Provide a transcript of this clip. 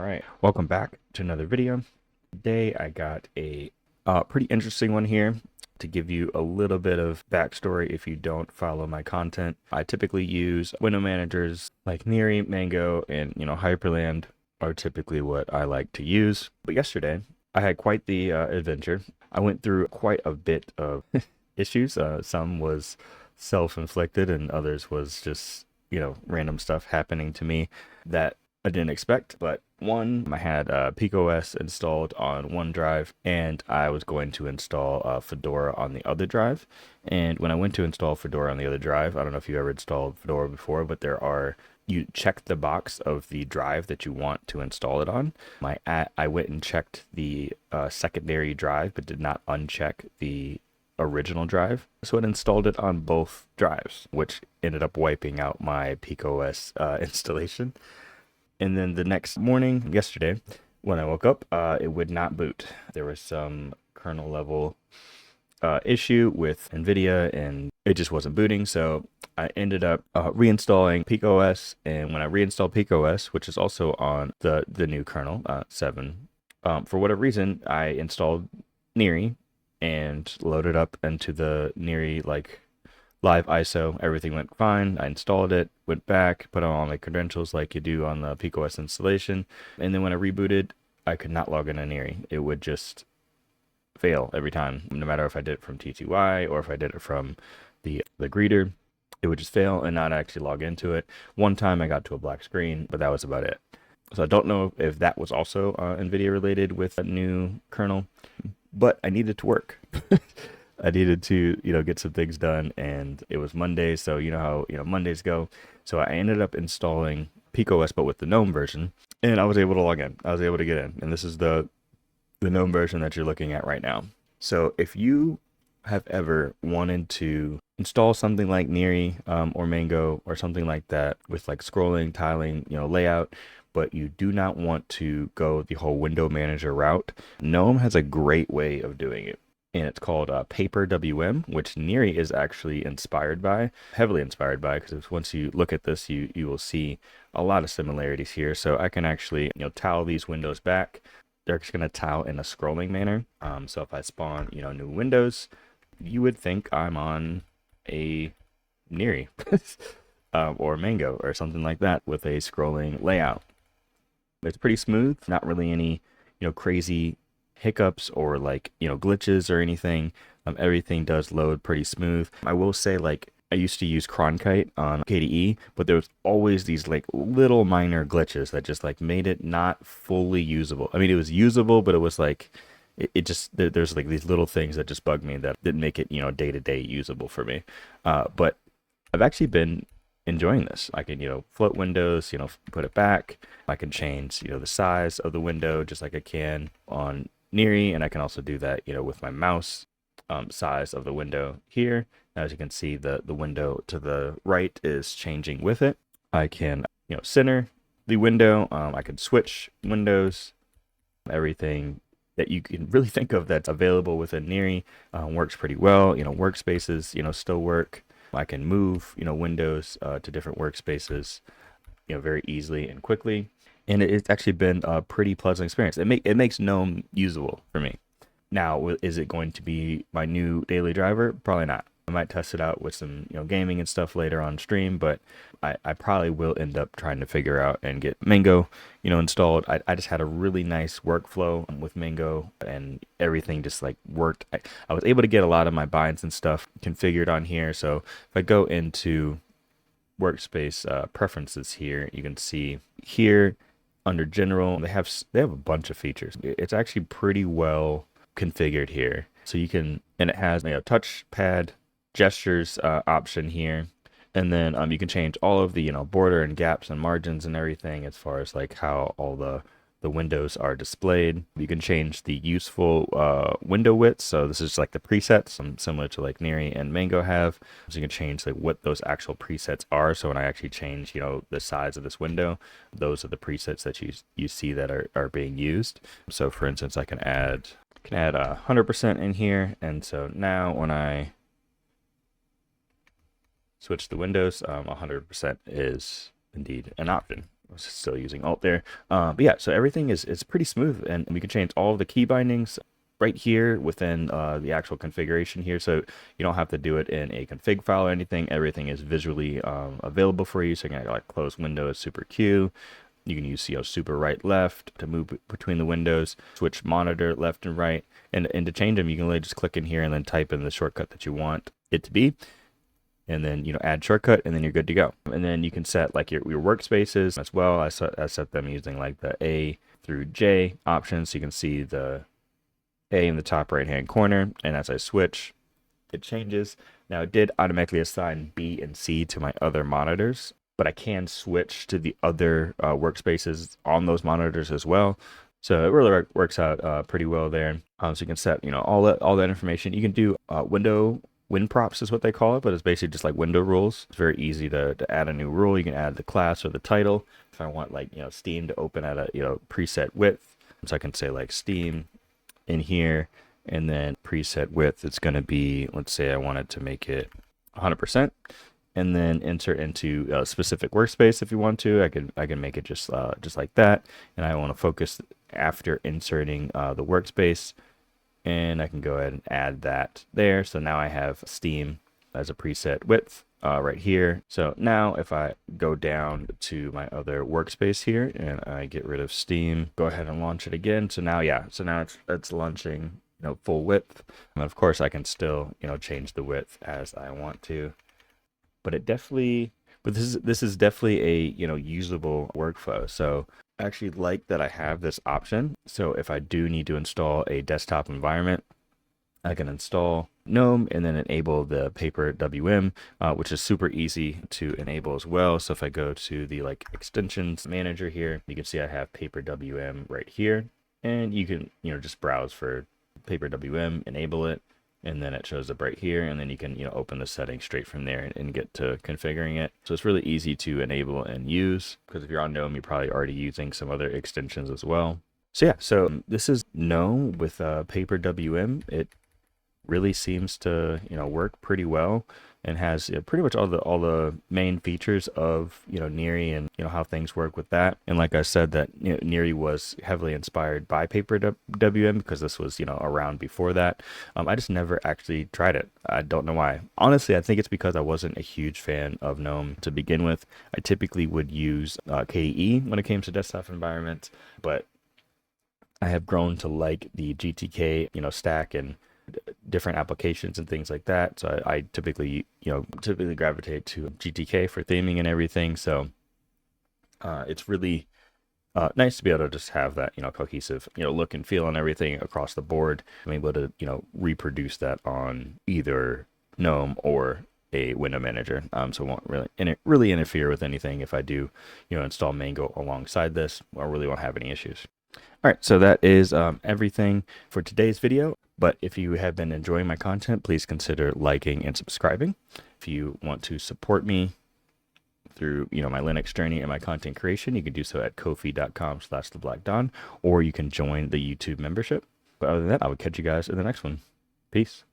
Alright, welcome back to another video. Today I got a pretty interesting one here to give you a little bit of backstory if you don't follow my content. I typically use window managers like Niri, Mango, and Hyprland are typically what I like to use. But yesterday I had quite the adventure. I went through quite a bit of issues. Some was self-inflicted and others was just random stuff happening to me that I didn't expect. But one, I had PikaOS installed on one drive and I was going to install Fedora on the other drive. And when I went to install Fedora on the other drive, I don't know if you ever installed Fedora before, but you check the box of the drive that you want to install it on. I went and checked the secondary drive, but did not uncheck the original drive. So it installed it on both drives, which ended up wiping out my PikaOS installation. And then the next morning, yesterday, when I woke up, it would not boot. There was some kernel level issue with NVIDIA and it just wasn't booting. So I ended up reinstalling PikaOS. And when I reinstalled PikaOS, which is also on the new kernel, 7, for whatever reason, I installed Niri and loaded up into the Niri live ISO. Everything went fine. I installed it, went back, put on all my credentials like you do on the PikaOS installation, and then when I rebooted, I could not log into Niri. It would just fail every time, no matter if I did it from T2Y or if I did it from the greeter. It would just fail and not actually log into it. One time I got to a black screen, but that was about it. So I don't know if that was also NVIDIA related with a new kernel, but I needed to work. I needed to, get some things done, and it was Monday, so you know how, Mondays go. So I ended up installing PikaOS, but with the Gnome version, and I was able to log in. I was able to get in, and this is the Gnome version that you're looking at right now. So if you have ever wanted to install something like Niri or Mango or something like that with scrolling, tiling, layout, but you do not want to go the whole window manager route, Gnome has a great way of doing it. And it's called Paperwm, which Niri is actually heavily inspired by, because once you look at this, you will see a lot of similarities here. So I can actually, tile these windows back. They're just going to tile in a scrolling manner. So if I spawn, new windows, you would think I'm on a Niri or Mango or something like that with a scrolling layout. It's pretty smooth, not really any, crazy hiccups or glitches or anything. Everything does load pretty smooth. I will say, I used to use Cronkite on KDE, but there was always these little minor glitches that just made it not fully usable. I mean, it was usable, but it was it just, there's these little things that just bug me that didn't make it day-to-day usable for me. But I've actually been enjoying this. I can float windows, put it back. I can change the size of the window just like I can on Niri, and I can also do that with my mouse size of the window here. As you can see, the window to the right is changing with it. I can center the window. I can switch windows. Everything that you can really think of that's available within Niri works pretty well. Workspaces still work. I can move windows to different workspaces very easily and quickly. And it's actually been a pretty pleasant experience. It makes Gnome usable for me. Now, is it going to be my new daily driver? Probably not. I might test it out with some gaming and stuff later on stream, but I probably will end up trying to figure out and get Mango installed. I just had a really nice workflow with Mango, and everything just worked. I was able to get a lot of my binds and stuff configured on here. So if I go into workspace preferences here, you can see here under general, they have a bunch of features. It's actually pretty well configured here. So you can, and it has a touchpad gestures option here. And then you can change all of the border and gaps and margins and everything as far as how all the windows are displayed. You can change the useful window width. So this is the presets, similar to Niri and Mango have. So you can change what those actual presets are. So when I actually change the size of this window, those are the presets that you see that are being used. So for instance, I can add 100% in here, and so now when I switch the windows, 100% is indeed an option. I was still using Alt there. But yeah, so everything is pretty smooth, and we can change all of the key bindings right here within the actual configuration here. So you don't have to do it in a config file or anything. Everything is visually available for you. So you can like close Windows Super Q. You can use super right left to move between the windows, switch monitor left and right, and to change them you can really just click in here and then type in the shortcut that you want it to be, and then add shortcut, and then you're good to go. And then you can set like your workspaces as well. I set them using like the A through J options, so you can see the A in the top right hand corner, and as I switch it changes. Now it did automatically assign B and C to my other monitors, but I can switch to the other workspaces on those monitors as well. So it really works out pretty well there. So you can set all that information. You can do win props is what they call it, but it's basically just like window rules. It's very easy to add a new rule. You can add the class or the title. If I want like Steam to open at a preset width, so I can say like Steam in here, and then preset width, it's going to be, let's say I wanted to make it 100%, and then insert into a specific workspace. If you want to, I can make it just like that, and I want to focus after inserting the workspace, and I can go ahead and add that there. So now I have Steam as a preset width right here. So now if I go down to my other workspace here and I get rid of Steam, go ahead and launch it again. So now it's launching full width, and of course I can still change the width as I want to, but this is definitely a usable workflow. So I actually like that I have this option. So if I do need to install a desktop environment, I can install Gnome and then enable the Paperwm, which is super easy to enable as well. So if I go to the extensions manager here, you can see I have Paperwm right here, and you can just browse for Paperwm, enable it, and then it shows up right here, and then you can open the settings straight from there and get to configuring it. So it's really easy to enable and use, because if you're on Gnome, you're probably already using some other extensions as well. So yeah, so this is Gnome with Paperwm. It really seems to work pretty well, and has pretty much all the main features of Niri, and how things work with that. And like I said, that Niri was heavily inspired by Paperwm, because this was around before that. I just never actually tried it. I don't know why. Honestly, I think it's because I wasn't a huge fan of Gnome to begin with. I typically would use KDE when it came to desktop environments, but I have grown to like the GTK stack and different applications and things like that. So I typically gravitate to GTK for theming and everything. So it's really nice to be able to just have that cohesive look and feel and everything across the board. I'm able to reproduce that on either Gnome or a window manager, so it won't really interfere with anything if I do install Mango alongside this. I really won't have any issues. All right, so that is everything for today's video. But if you have been enjoying my content, please consider liking and subscribing. If you want to support me through my Linux journey and my content creation, you can do so at ko-fi.com/theblackdawn, or you can join the YouTube membership. But other than that, I will catch you guys in the next one. Peace.